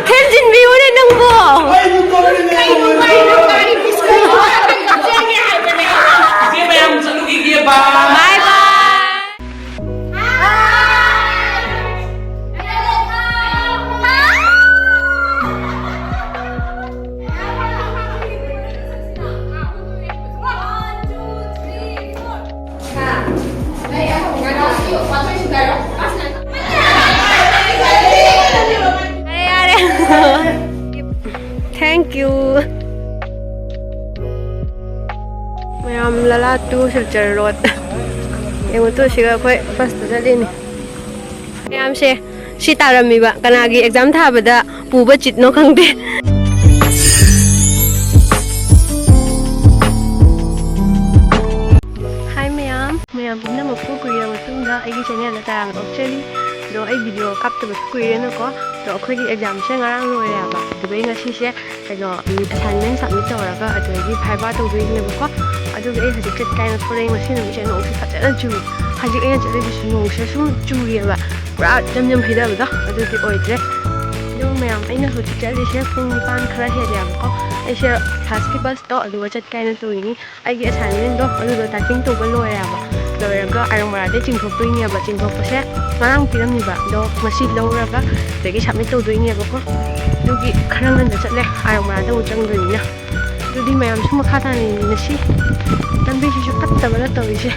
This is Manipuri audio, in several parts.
텐진 비오네 능보. 바이바이. Thank you. Mayam lala tu silchar road. Yung tu siya ko first dali ni. Mayam si tarami ba kanagi exam tha bada puba chitno khangde. Hi mayam pumna mapu kuya matungda aigi channel la tarang actually do ai video kapta ba kuya no ko do akhoi gi exam se ngarang loi ya ba do bai ngasi se kaino assignment submit tawraga adoi phaiba tawdoi ne ba ko adu ai hajik ket kaina thoreng machine no se no se phajana chu hajik ai chale bi no se sum chu ri ba pura jam phida ba adu ki oidre do mayam aina hu chale se phung pan khara he ya ko ai se festival to adu chat kaina to ni ai gi assignment do adu do typing to ba loi ya ba loiraga arang marade chingthok ni ba chingthok pa se marang piram ni ba do masi loraga degi submit to doi ni ba ko do gi kharang nan da chatle arang marade u chang doi na do di mayam sum kha ta ni na si tan bi shi pat ta ba to wi se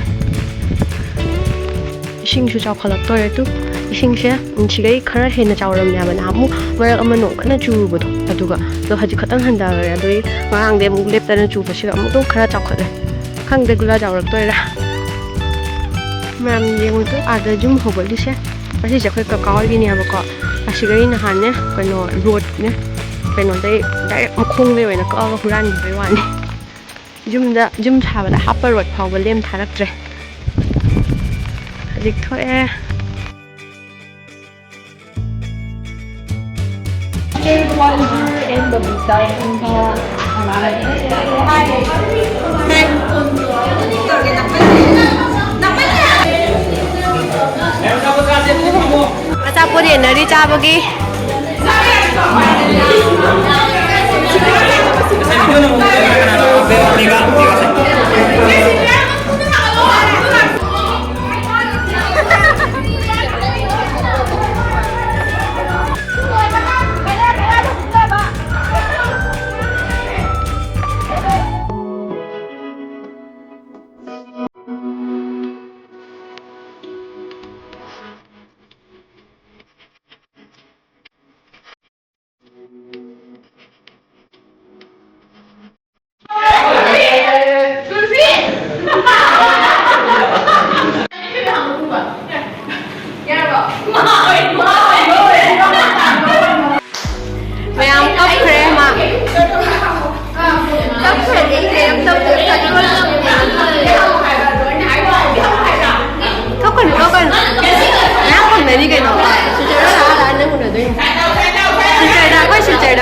sing su chaw khalak to re tu sing se chi gai khara he na chawram ya ba na mu marak amano kana chu bu do aduga do haji khatang handa ya doi marang de mu lep ta na chu ba shi amu do khara chaw khale khang de gula jawrak to ra Ma'am, yung ito ada jum hobol di siya. Kasi siya ko'y kakawal gini ako ko. Kasi gani na hane, kano road ne. Kano day makong lewe na kakahulan di baywan. Jum taba da hapa road pa walem tarak dre. Adik to eh. And the pizza Achapo din na ri chabagi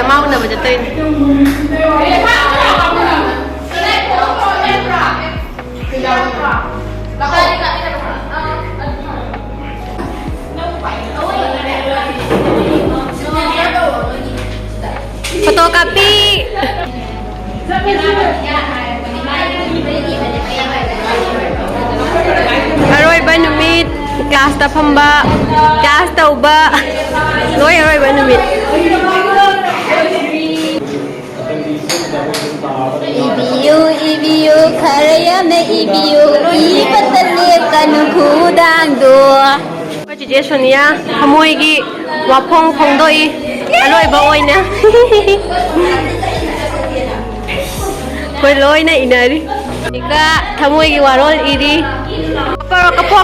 mau nào mà cho tin photocopy Aroy ba numit class ta phamba class tàu ba lối aroy ba numit Ibiu karya me ibiu ibatale kanku dangdo chị chị Sonia hamoi gi wapong phong doi aloi ba oi na koi loi na inari ika thamoi gi warol iri kapo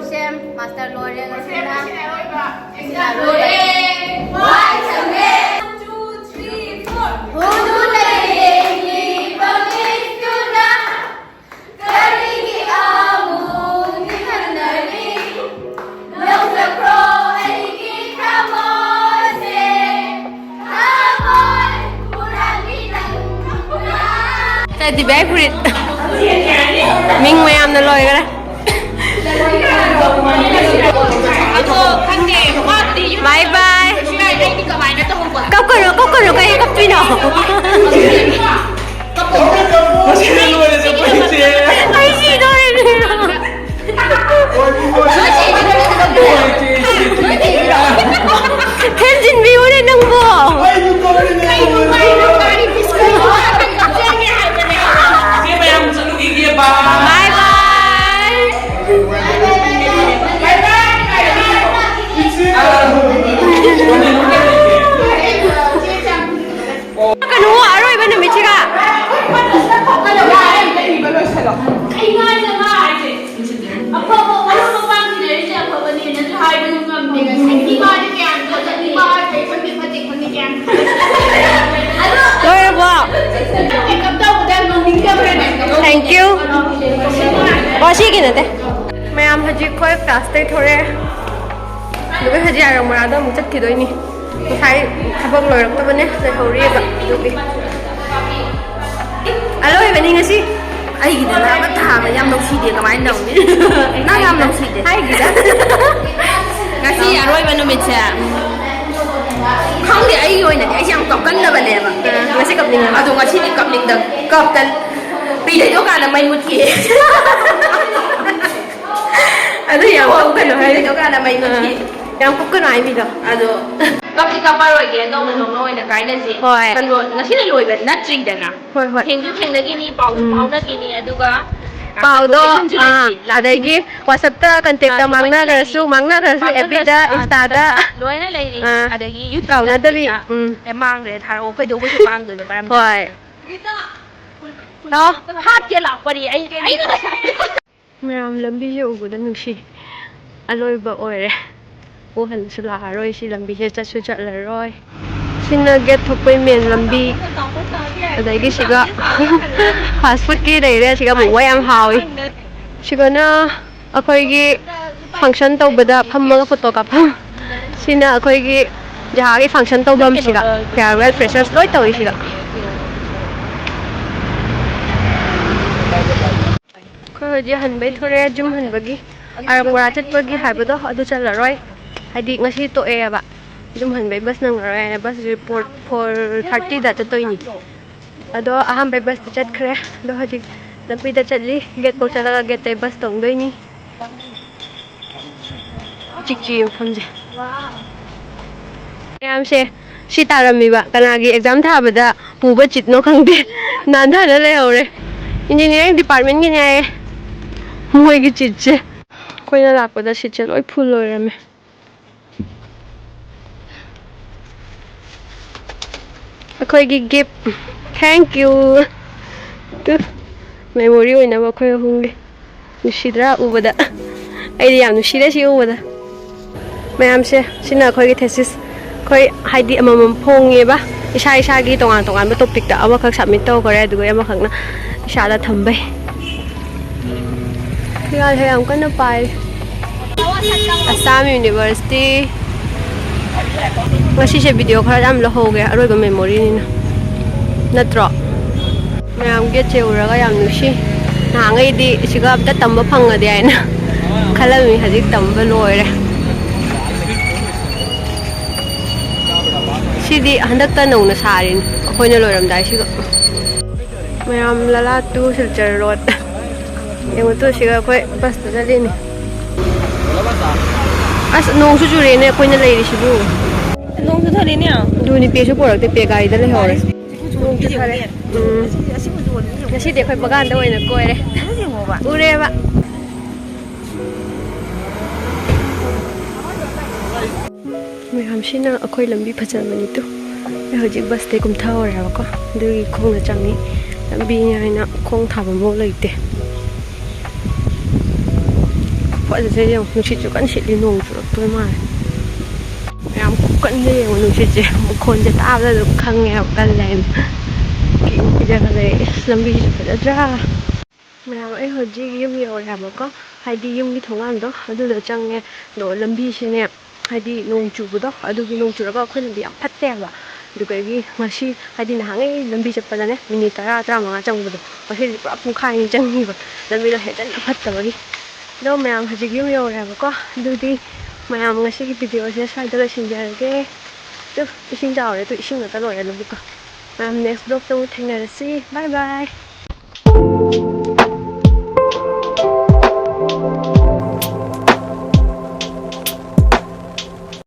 4 sem master lawyer ngasina sina lawyer why same 1 2 3 4 hudu lagi pamistuna karigi amu nihanari long the pro aigi kamose amor kuragi nang Tadi backrit Ming mày ăn rồi cái đấy Bye bye Cốc cái cốc tuy nọ Ai gì thôi Thêm xin view lên nâng bộ Bye bye Kan huwa rồi bên mình chưa cả Rồi bỏ Thank you Bỏ xí kì nè tê Mày am haji khoi class tay thore Lúc ấy haji ayong marada mung chắc kỳ đôi ni Thai thabak loi rak tabane lai hori ba dubi Alo iba ni ngasi ai gida na ba tha ba yam long si de ka mai nong ni na yam long si de Hai gida ngasi aroi ba no me cha không thì ai rồi này ai chẳng cọc cân là vấn đề mà Ngasi cặp ninh à rồi ngasi đi cọc ninh được cọc cân vì thế chỗ cả là mày một kia À thế yang cọc cân vì thế chỗ cả là mày một kia Yang cọc cân ai mi đâu à rồi cọc thì cọc bao rồi kìa đâu mà nó nói là cái này gì cần rồi ngasi là lùi về nát trì đấy à Hoi Thèn cái này bảo nó cái này đúng không Paudo adagi WhatsApp ta contact ta mangna rasu FB da Insta da lối này này adagi YouTube Kau na dabi em mang để thằng ông phải đâu phải mang rồi mà Hoi Đó hát kia lọc vào đi ấy Mayam lambi je ugu da nushi Aloi ba oi re Wo han sula roi si lambi he chat su chat la roi Sina get thopoi men lambi Adagi siga fast food ki dai re siga bu wai am hawi Siga na akhoi gi function tawbada phammaga photo ka pham Sina akhoi gi jaha gi function tawbam siga farewell freshers loi tawi siga Khoi ji han bai thore jum han bagi Arapura chat bagi haibado adu chala roi Hadi ngasi to e ba Jum han bai bus nang roi bus report 4:30 da to ni Ado aham bai bus chat khre do haji lampi da chatli get ko chala get tai bus tong doi ni Chikchi phomje Yam se si tarami ba kanagi exam tha bada puba chitno khangde nan tha na le hore engineering department gi nyai moi gi chitche koina lakpada siche loi phul loirame akhoi gi gift thank you tu memory oina ba khoi hungi nusidra ubada ai yam nusida si ubada mayam se sina khoi gi thesis khoi haidi amam phonge ba isa gi tongan ba topic da ama khak submit to kare du ama khak na isa da thambai Kaya hayam ka na pai Assam University Ngasi siya video khara am lahoge aroy ba memory ni na Natro Mayam get che uraga yam nusi Nangai di siga abda tamba phanga di ay na Khalami hajik tamba loire Sidi handak ta nung na sarin Akoy na loiram dahil siga Mayam lala tu Silchar Road Yung ito siga akoy basta dali ni As nung susuri na akoy na layri siya nung sa thali niya Du ni peso porak te pe gai dali hore Nung sa thali Nasi de akoy baganda way na koy re Ure ba May hamsi na akoy lambi pajama nito Ay hojik bas te kum thao ra ko Dugi kong na changi Lambi niya ay na kong thaba mo laite ꯐꯖꯩ ꯌꯦꯡꯉꯣ ꯅꯨꯡꯁꯤꯠꯁꯨ ꯀꯟꯅ ꯁꯤꯠꯂꯤ ꯅꯣꯡ ꯆꯨꯔꯛꯇꯣꯏ ꯃꯥꯜꯂꯦ ꯌꯥꯝ ꯀꯟꯅ ꯌꯦꯡꯉꯣ ꯅꯨꯡꯁꯤꯠꯁꯦ ꯃꯈꯣꯟꯁꯦ ꯇꯥꯕꯗ ꯑꯗꯨꯝ ꯈꯪꯉꯦꯕ ꯀꯜꯂꯦ ꯀꯤꯖꯈꯠꯂꯛꯑꯦ ꯂꯝꯕꯤꯁꯨ ꯐꯖꯗ꯭ꯔꯥ ꯃꯌꯥꯝ ꯑꯩ ꯍꯧꯖꯤꯛ ꯌꯨꯝ ꯌꯧꯔꯦꯕꯀꯣ ꯍꯥꯏꯗꯤ ꯌꯨꯝꯒꯤ ꯊꯣꯡꯒꯥꯟꯗꯣ ꯑꯗꯨꯗ ꯆꯪꯉꯦ ꯑꯗꯣ ꯂꯝꯕꯤꯁꯤꯅꯦ ꯍꯥꯏꯗꯤ ꯅꯣꯡ ꯆꯨꯕꯗꯣ ꯑꯗꯨꯒꯤ ꯅꯣꯡ ꯆꯨꯔꯒ ꯑꯩꯈꯣꯏ ꯂꯝꯕꯤ ꯌꯥꯝ ꯐꯠꯇꯦꯕ ꯑꯗꯨꯗꯒꯤ ꯉꯁꯤ ꯍꯥꯏꯗꯤ ꯅꯍꯥꯟꯒꯩ ꯂꯝꯕꯤ ꯆꯠꯄꯗꯅꯦ ꯃꯤꯅꯤꯠ 10-15 ꯆꯪꯕꯗꯣ ꯉꯁꯤꯗꯤ ꯄꯨꯔꯥ ꯄꯨꯡꯈꯥꯏꯅꯤ ꯆꯪꯉꯤꯕ ꯂꯝꯕꯤꯗꯣ ꯍꯦꯟꯖꯟꯅ ꯐꯠꯇꯕꯒꯤ ꯑꯗꯣ ꯃꯌꯥꯝ ꯍꯧꯖꯤꯛ ꯌꯨꯝ ꯌꯧꯔꯦꯕꯀꯣ ꯑꯗꯨꯗꯤ ꯃꯌꯥꯝ ꯉꯁꯤꯒꯤ ꯚꯤꯗꯤꯑꯣꯁꯦ ꯁ꯭ꯋꯥꯏꯗ ꯂꯣꯏꯁꯤꯟꯖꯔꯒꯦ ꯏꯁꯤꯡ ꯆꯥꯎꯔꯦ ꯑꯗꯨ ꯏꯁꯤꯡ ꯉꯥꯛꯇ ꯂꯣꯏꯔꯦ ꯂꯧꯕꯨꯛꯀ ꯃꯌꯥꯝ ꯅꯦꯛꯁ ꯕ꯭ꯂꯣꯛꯇ ꯑꯃꯨꯛ ꯊꯦꯡꯅꯔꯁꯤ ꯕꯥꯏ ꯕꯥꯏ